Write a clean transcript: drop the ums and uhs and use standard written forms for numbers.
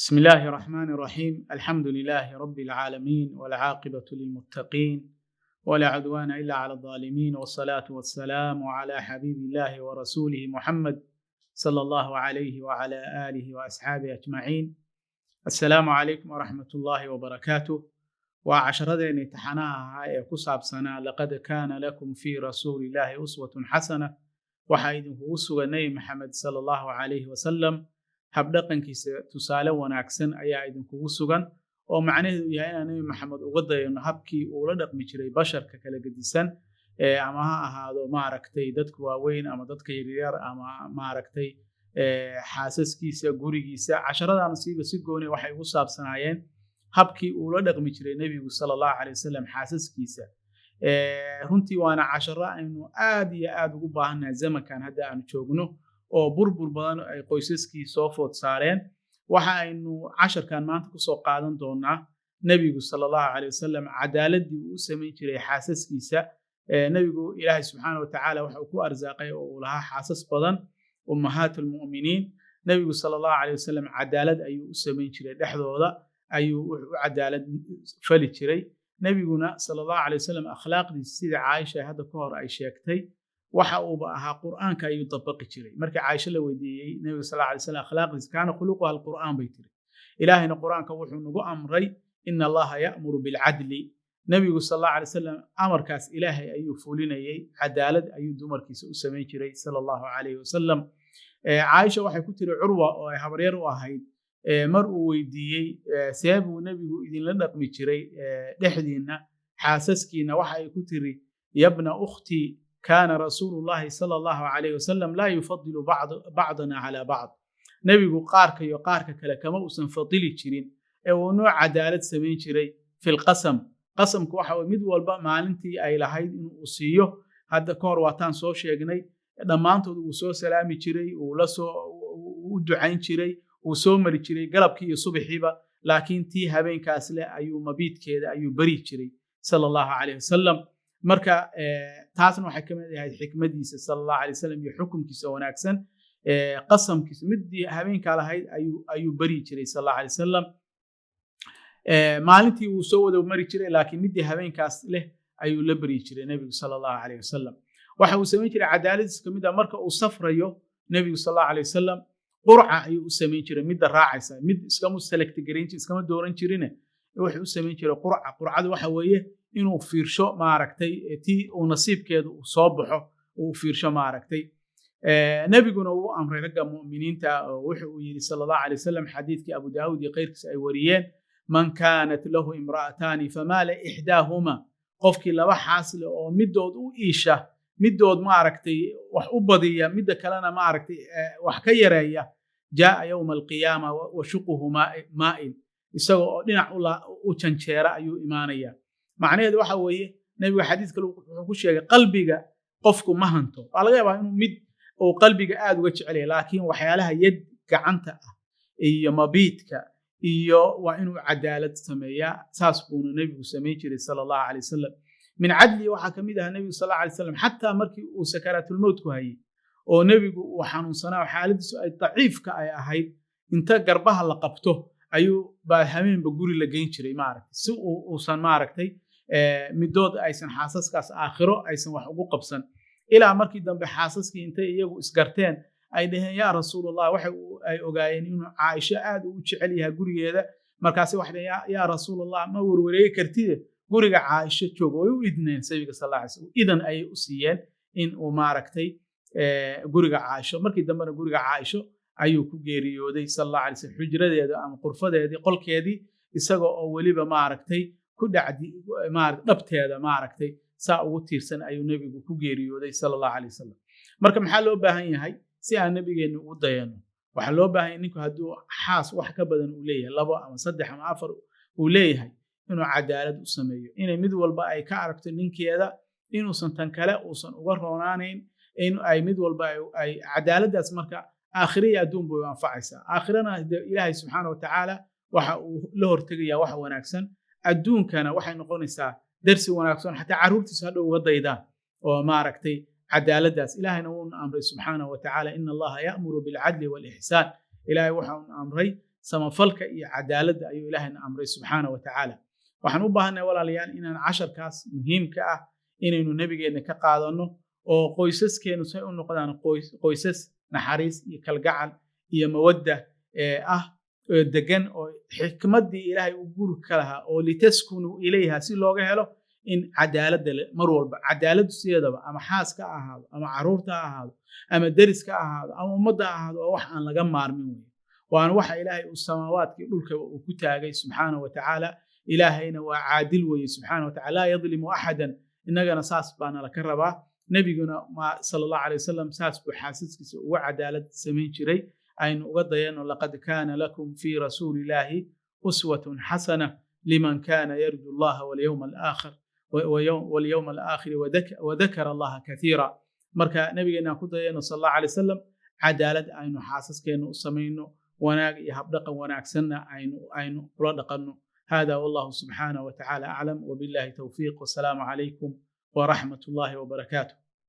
بسم الله الرحمن الرحيم. الحمد لله رب العالمين والعاقبة للمتقين ولا عدوان إلا على الظالمين، والصلاة والسلام على حبيب الله ورسوله محمد صلى الله عليه وعلى آله وأصحابه أجمعين. السلام عليكم ورحمة الله وبركاته. وعشرتين امتحانها هاي كصاب سنة لقد كان لكم في رسول الله أسوة حسنة وحيده أسوة نبي محمد صلى الله عليه وسلم. habdhaqankiisa tusaale wanaagsan ayaa idinkugu sugan oo macnaheedu yahay inaan nabi maxamed uga dayano habkii uu la dhaqmi jiray basharka kala gedisan ama ha ahaado maaragtay dadka waaweyn ama dadka yaryar ama maaragtay xaasaskiisa gurigiisa. casharadaana si gooni waxay ugu saabsanaayeen habkii uu la dhaqmi jiray nebigu sallallahu alayhi wasallam xaasaskiisa. runtii waana casharo aynu aad iyo aad ugu baahannahay zamankan hadda aan joogno oo burbur badan ay qoysaskii soo food saareen. waxa aynu casharkan maanta ku soo qaadan doonaa nebigu sallallahu alayhi wasallam cadaaladii uu sameyn jiray xaasaskiisa. nebigu ilaahay subxaanahu wa tacaala waxa uu ku arsaaqay oo uu lahaa xaasas badan, ummahatul mu'miniin. nebigu sallallahu alayhi wasallam cadaalad ayuu u sameyn jiray, dhexdooda ayuu u cadaalad fali jiray. nebiguna sallallahu alayhi wasallam akhlaaqdiisa sida Caaisha hadda ka hor ay sheegtay waxa uu ahaa quraanka ayuu dabaqi jiray. marka Caaisha la weydiiyay nabiga sallallahu alayhi wasallam akhlaaqdiisa kaana khuluquhu alquraan bay tiri. ilaahina quraanka wuxuu nagu amray inna allaha ya'muru bil adli. nabigu sallallahu alayhi wasallam amarkaas ilaahay ayuu fulinayay, cadaalad ayuu dumarkiisa u sameyn jiray sallallahu alayhi wasallam. Caaisha waxay ku tiri Curwa oo ay habaryar u ahayd mar uu weydiiyay sababuu nabigu idinla dhaqmi jiray dhexdiina xaasaskiina, waxa ay ku tiri yabna ukhti كان رسول الله صلى الله عليه وسلم لا يفضل بعضنا على بعض. نبيgu qaarka iyo qaarka kale kama uusan fadili jirin ee uu nooc cadaalad sameyn jiray fil qasam. qasamku waxa uu mid walba maalintii ay lahayd inuu siiyo. hadda ka hor waataan soo sheegnay dhammaantood uu soo salaami jiray, uu la soo u ducayn jiray, uu soo mari jiray galabkii iyo subaxiiba, laakiin tii habeenkaas leh ayuu mabiidkeeda ayuu bari jiray sallallahu alayhi wasallam. marka taasna waxay ka mid ahayd xikmadiisa sallallahu alayhi wasallam iyo xukunkiisa wanaagsan. qasamkiisa midii habeenka lahayd ayuu bari jiray sallallahu alayhi wasallam. maalintii uu soo wada mari jiray, laakiin midii habeenkaas leh ayuu la bari jiray nabigu sallallahu alayhi wasallam. waxa uu sameyn jiray cadaaladiisa kamid ah marka uu safrayo nabigu sallallahu alayhi wasallam qurca ayuu u sameyn jiray, midda raacaysa mid iskama select gareyn jiray, iskama dooran jirine wuxuu u sameyn jiray qurca. qurcadu waxa weeye inuu fiirsho maaragtay tii uu nasiibkeedu uu soo baxo uu fiirsho maaragtay. nabiguna uu amray ragga mu'miniinta wuxuu yiri sallallahu alayhi wasallam xadiidkii Abu Daawud iyo qeyrkiisa ay wariyeen, man kaanat lahu imra'atani famala ihdahuma. qofkii laba xaasle oo midood u iisha, midood maaragtay wax u badiya, midda kalena maaragtay wax ka yareeya, jaa yawma alqiyaama wa shuquhu ma'il. isagoo oo dhinac u janjeera ayuu imaanaya. macnaheedu waxa weeye nabiga xadiis kale wuxuu ku sheegay qalbiga qofku ma hanto. waa laga yaabaa inuu mid uu qalbiga aad uga jecel yahay, laakiin waxyaalaha yad gacanta ah iyo mabiidka iyo waa inuu cadaalad sameeyaa. saas buuna nabigu sameyn jiray sallallahu alayhi wasallam. min cadli waxaa kamid ah nabigu sallallahu alayhi wasallam xataa markii uu sakaratul mawt ku hayay oo nabigu uu xanuunsanaa, xaaladiisu ay daciifka ay ahayd, inta garbaha la qabto ayuu baa habeenba guri la geyn jiray maaragtay si uusan maaragtay midood aysan xaasaskaas aakhiro aysan wax ugu qabsan. ilaa markii dambe xaasaskii intay iyagu isgarteen ay dhaheen yaa rasuulallah, waxa ay ogaayeen inuu Caaisha aad u jecel yahay gurigeeda. markaasi waxay dhaheen yaa rasuulallah, ma warwareegi kartide guriga Caaisha joogo. way u idneen sabiga sallallahu alayhi wasallam, idan ayay u siiyeen in uu maaragtay guriga Caaisha. markii dambena guriga Caaisha ayuu ku geeriyooday sallallahu alayhi wasallam, xujradeeda ama qurfadeedii qolkeedii isagoo oo weliba maaragtay ku dhacdi maaragtay dhabteeda maaragtay saa ugu tiirsan ayuu nabigu ku geeriyooday sallallahu alayhi wasallam. marka maxaa loo baahan yahay si aan nabigeena ugu dayano? waxaa loo baahan yahay ninku hadduu xaas wax ka badan uu leeyahay, labo ama saddex ama afar uu leeyahay, inuu cadaalad u sameeyo. inay mid walba ay ka aragto ninkeeda inuusan tan kale uusan uga roonaanayn, in ay mid walba ay cadaaladaas marka aakhiriya adduun bay anfacaysaa. aakhirana ilaahay subxaanahu wa tacaala waxa uu la hortegayaa wax wanaagsan, adduunkana waxay noqonaysaa darsi wanaagsan xataa caruurtiisa hadhow uga daydaan oo maaragtay cadaaladaas. ilaahayna wuuna amray subxaanahu wa tacaala, ina allaha ya'muru bilcadli waalixsaan. ilaahay waxa uu amray samafalka iyo cadaaladda ayuu ilaahayna amray subxaana wa tacaala. waxaan u baahannahay walaalayaal inaan casharkaas muhiimka ah inaynu nebigeenna ka qaadanno oo qoysaskeenu say u noqdaan qoysas naxariis iyo kalgacal iyo mawadda ah degan oo xikmaddii ilaahay u guri ka lahaa oo litaskunuu ilayha si looga helo in cadaaladda mar walba cadaaladdu sideedaba ama xaaska ha ahaado ama caruurta ha ahaado ama deriska ha ahaado ama ummadda ha ahaado oo wax aan laga maarmin weeye waana waxa ilaahay uu samaawaadkii dhulka uu ku taagay subxaana wa tacaala. ilaahayna waa caadil weeye subxaana wa tacaala laa yadlimu axadan. innagana saas baana laka rabaa. nebiguna sala allahu alay wasalam saas buu xaasaskiisa uga cadaalad samayn jiray. aynu uga dayano laqad kaana lakum fii rasuulillaahi uswatun xasana liman kaana yarju allaha walyawma alaakhir wadakara allaha kathiira. marka nabigeenaan ku dayano sal allahu alay wasalam cadaalad aynu xaasaskeenna u samayno wanaag iyo habdhaqan wanaagsanna aynu kula dhaqanno. هذا والله سبحانه وتعالى أعلم وبالله توفيق والسلام عليكم ورحمة الله وبركاته.